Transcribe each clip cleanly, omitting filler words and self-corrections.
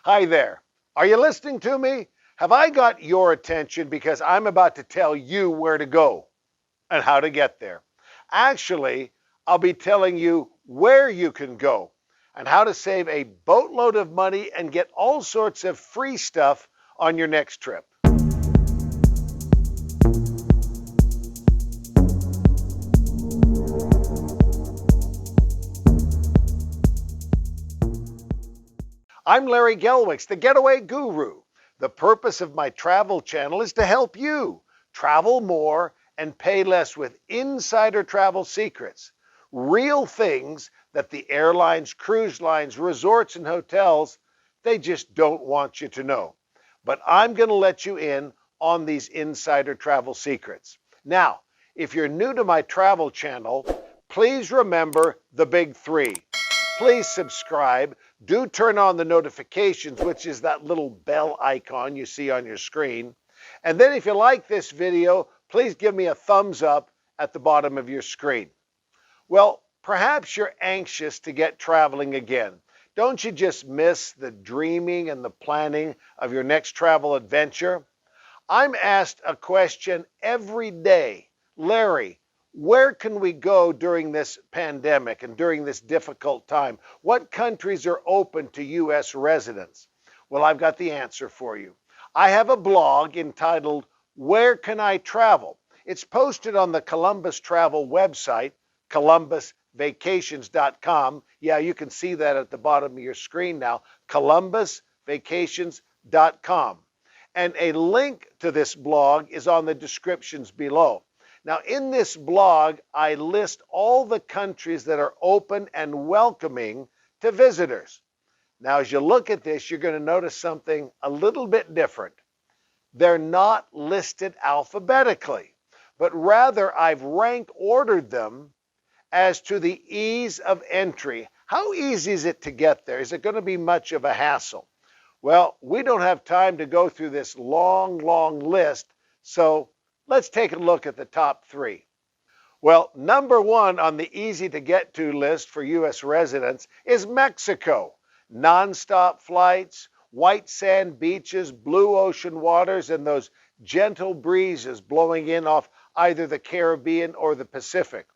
Hi there. Are you listening to me? Have I got your attention because I'm about to tell you where to go and how to get there? Actually, I'll be telling you where you can go and how to save a boatload of money and get all sorts of free stuff on your next trip. I'm Larry Gelwicks, the Getaway Guru. The purpose of my travel channel is to help you travel more and pay less with insider travel secrets. Real things that the airlines, cruise lines, resorts, and hotels, they just don't want you to know. But I'm going to let you in on these insider travel secrets. Now, if you're new to my travel channel, please remember the big three. Please subscribe. Do turn on the notifications, which is that little bell icon you see on your screen. And then if you like this video, please give me a thumbs up at the bottom of your screen. Well, perhaps you're anxious to get traveling again. Don't you just miss the dreaming and the planning of your next travel adventure? I'm asked a question every day. Larry, where can we go during this pandemic and during this difficult time? What countries are open to U.S. residents? Well, I've got the answer for you. I have a blog entitled, Where Can I Travel? It's posted on the Columbus Travel website, columbusvacations.com. Yeah, you can see that at the bottom of your screen now, columbusvacations.com. And a link to this blog is on the descriptions below. Now, in this blog, I list all the countries that are open and welcoming to visitors. Now, as you look at this, you're going to notice something a little bit different. They're not listed alphabetically, but rather I've rank ordered them as to the ease of entry. How easy is it to get there? Is it going to be much of a hassle? Well, we don't have time to go through this long list, so let's take a look at the top three. Well, number one on the easy to get to list for U.S. residents is Mexico. Non-stop flights, white sand beaches, blue ocean waters, and those gentle breezes blowing in off either the Caribbean or the Pacific.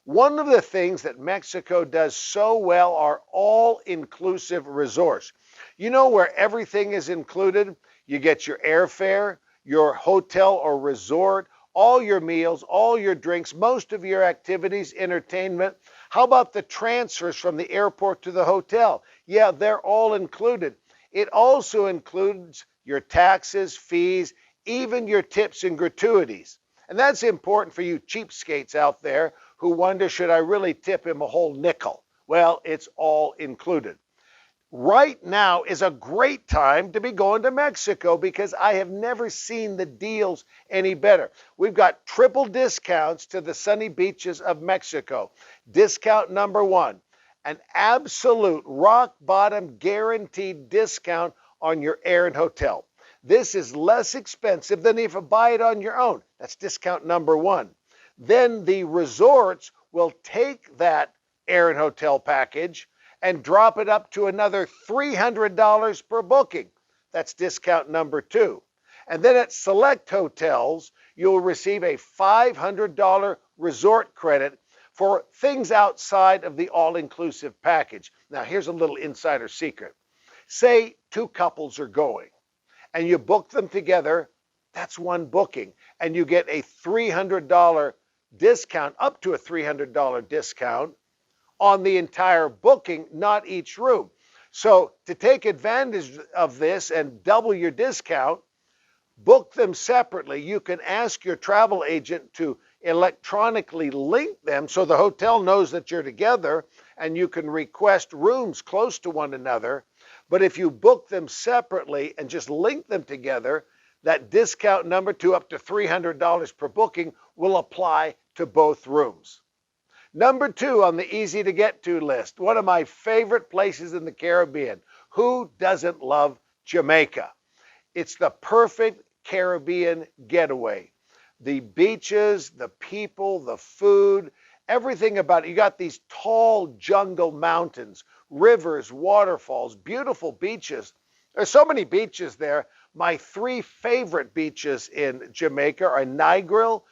One of the things that Mexico does so well are all-inclusive resorts. You know where everything is included? You get your airfare, your hotel or resort, all your meals, all your drinks, most of your activities, entertainment. How about the transfers from the airport to the hotel? Yeah, they're all included. It also includes your taxes, fees, even your tips and gratuities. And that's important for you cheapskates out there who wonder, should I really tip him a whole nickel? Well, it's all included. Right now is a great time to be going to Mexico because I have never seen the deals any better. We've got triple discounts to the sunny beaches of Mexico. Discount number one, an absolute rock bottom guaranteed discount on your air and hotel. This is less expensive than if you buy it on your own. That's discount number one. Then the resorts will take that air and hotel package and drop it up to another $300 per booking. That's discount number two. And then at select hotels, you'll receive a $500 resort credit for things outside of the all-inclusive package. Now, here's a little insider secret. Say two couples are going, and you book them together, that's one booking, and you get a $300 discount, up to a $300 discount, on the entire booking, not each room. So to take advantage of this and double your discount, book them separately. You can ask your travel agent to electronically link them so the hotel knows that you're together, and you can request rooms close to one another. But if you book them separately and just link them together, that discount number to up to $300 per booking will apply to both rooms. Number two on the easy to get to list, one of my favorite places in the Caribbean. Who doesn't love Jamaica? It's the perfect Caribbean getaway. The beaches, the people, the food, everything about it. You got these tall jungle mountains, rivers, waterfalls, beautiful beaches. There's so many beaches there. My three favorite beaches in Jamaica are Negril,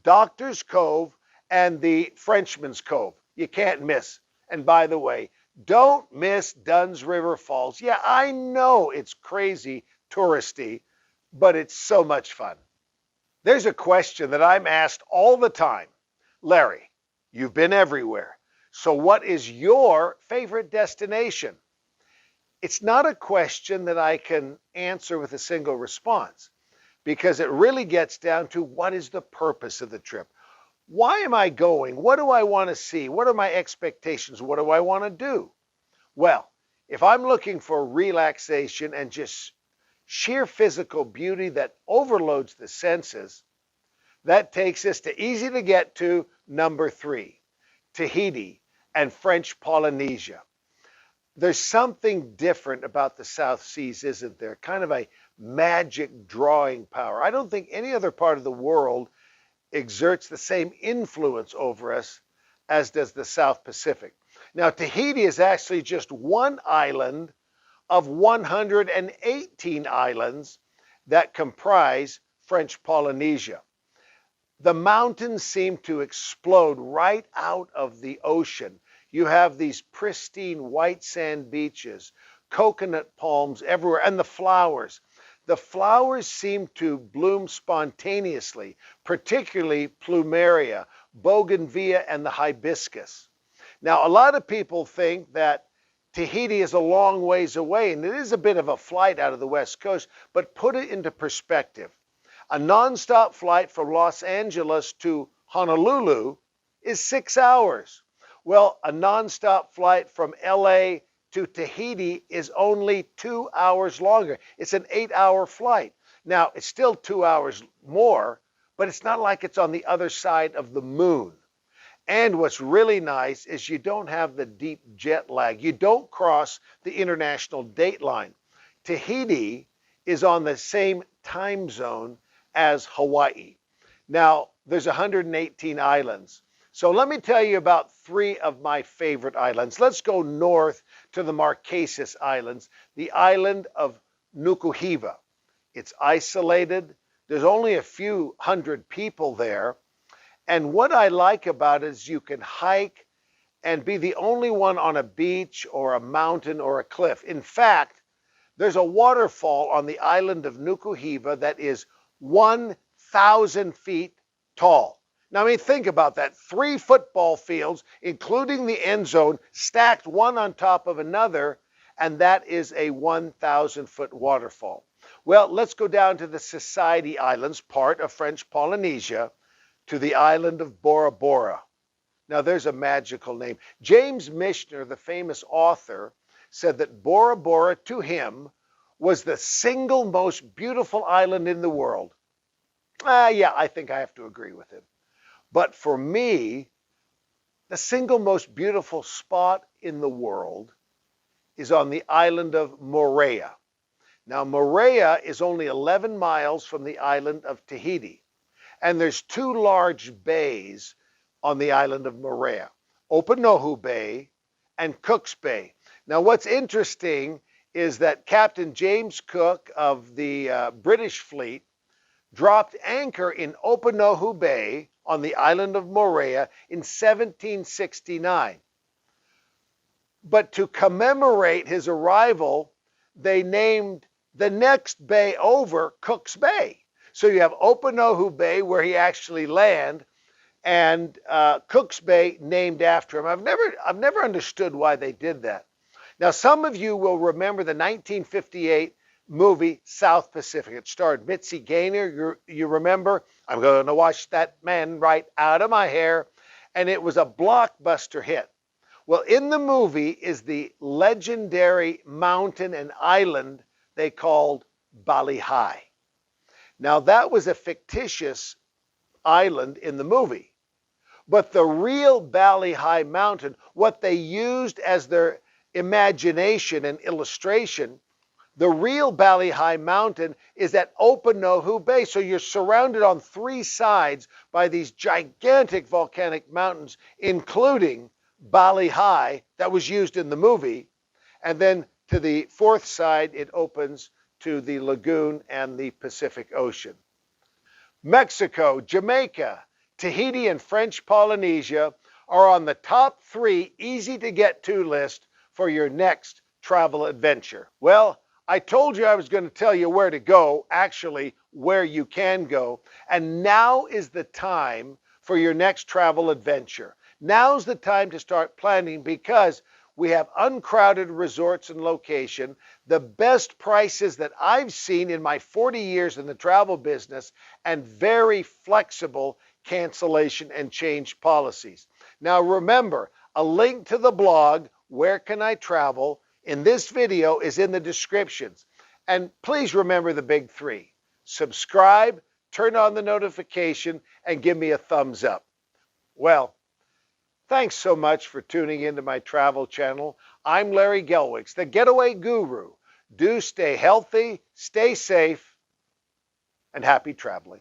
Doctor's Cove, and the Frenchman's Cove. You can't miss. And by the way, don't miss Dunn's River Falls. Yeah, I know it's crazy touristy, but it's so much fun. There's a question that I'm asked all the time. Larry, you've been everywhere. So what is your favorite destination? It's not a question that I can answer with a single response because it really gets down to what is the purpose of the trip? Why am I going? What do I want to see? What are my expectations? What do I want to do? Well, if I'm looking for relaxation and just sheer physical beauty that overloads the senses, that takes us to easy to get to number 3, Tahiti and French Polynesia. There's something different about the South Seas, isn't there? Kind of a magic drawing power. I don't think any other part of the world exerts the same influence over us as does the South Pacific. Now, Tahiti is actually just one island of 118 islands that comprise French Polynesia. The mountains seem to explode right out of the ocean. You have these pristine white sand beaches, coconut palms everywhere, and the flowers. The flowers seem to bloom spontaneously, particularly plumeria, bougainvillea, and the hibiscus. Now, a lot of people think that Tahiti is a long ways away, and it is a bit of a flight out of the West Coast, but put it into perspective. A nonstop flight from Los Angeles to Honolulu is 6 hours. Well, a nonstop flight from LA to Tahiti is only 2 hours longer. It's an 8-hour flight. Now, it's still 2 hours more, but it's not like it's on the other side of the moon. And what's really nice is you don't have the deep jet lag. You don't cross the international date line. Tahiti is on the same time zone as Hawaii. Now, there's 118 islands. So let me tell you about 3 of my favorite islands. Let's go north to the Marquesas Islands, the island of Nukuhiva. It's isolated. There's only a few hundred people there. And what I like about it is you can hike and be the only one on a beach or a mountain or a cliff. In fact, there's a waterfall on the island of Nukuhiva that is 1,000 feet tall. Now, I mean, think about that. 3 football fields, including the end zone, stacked one on top of another, and that is a 1,000-foot waterfall. Well, let's go down to the Society Islands, part of French Polynesia, to the island of Bora Bora. Now, there's a magical name. James Michener, the famous author, said that Bora Bora, to him, was the single most beautiful island in the world. Yeah, I think I have to agree with him. But for me, the single most beautiful spot in the world is on the island of Moorea. Now, Moorea is only 11 miles from the island of Tahiti. And there's 2 large bays on the island of Moorea, Opanohu Bay and Cook's Bay. Now, what's interesting is that Captain James Cook of the British fleet dropped anchor in Opanohu Bay on the island of Moorea in 1769. But to commemorate his arrival, they named the next bay over Cook's Bay. So you have Opanohu Bay, where he actually landed, and Cook's Bay named after him. I've never understood why they did that. Now, some of you will remember the 1958 movie South Pacific. It starred Mitzi Gaynor. You remember? I'm going to wash that man right out of my hair. And it was a blockbuster hit. Well, in the movie is the legendary mountain and island they called Bali High. Now, that was a fictitious island in the movie. But the real Bali High mountain, what they used as their imagination and illustration, the real Bali High mountain is at Opanohu Bay. So you're surrounded on 3 sides by these gigantic volcanic mountains, including Bali High that was used in the movie. And then To the fourth side, it opens to the lagoon and the Pacific Ocean. Mexico, Jamaica, Tahiti, and French Polynesia are on the top 3 easy to get to list for your next travel adventure. Well, I told you I was going to tell you where to go, actually where you can go, and now is the time for your next travel adventure. Now's the time to start planning because we have uncrowded resorts and location, the best prices that I've seen in my 40 years in the travel business, and very flexible cancellation and change policies. Now remember, a link to the blog, Where Can I Travel, in this video is in the descriptions. And please remember the big 3. Subscribe, turn on the notification, and give me a thumbs up. Well, thanks so much for tuning into my travel channel. I'm Larry Gelwicks, the Getaway Guru. Do stay healthy, stay safe, and happy traveling.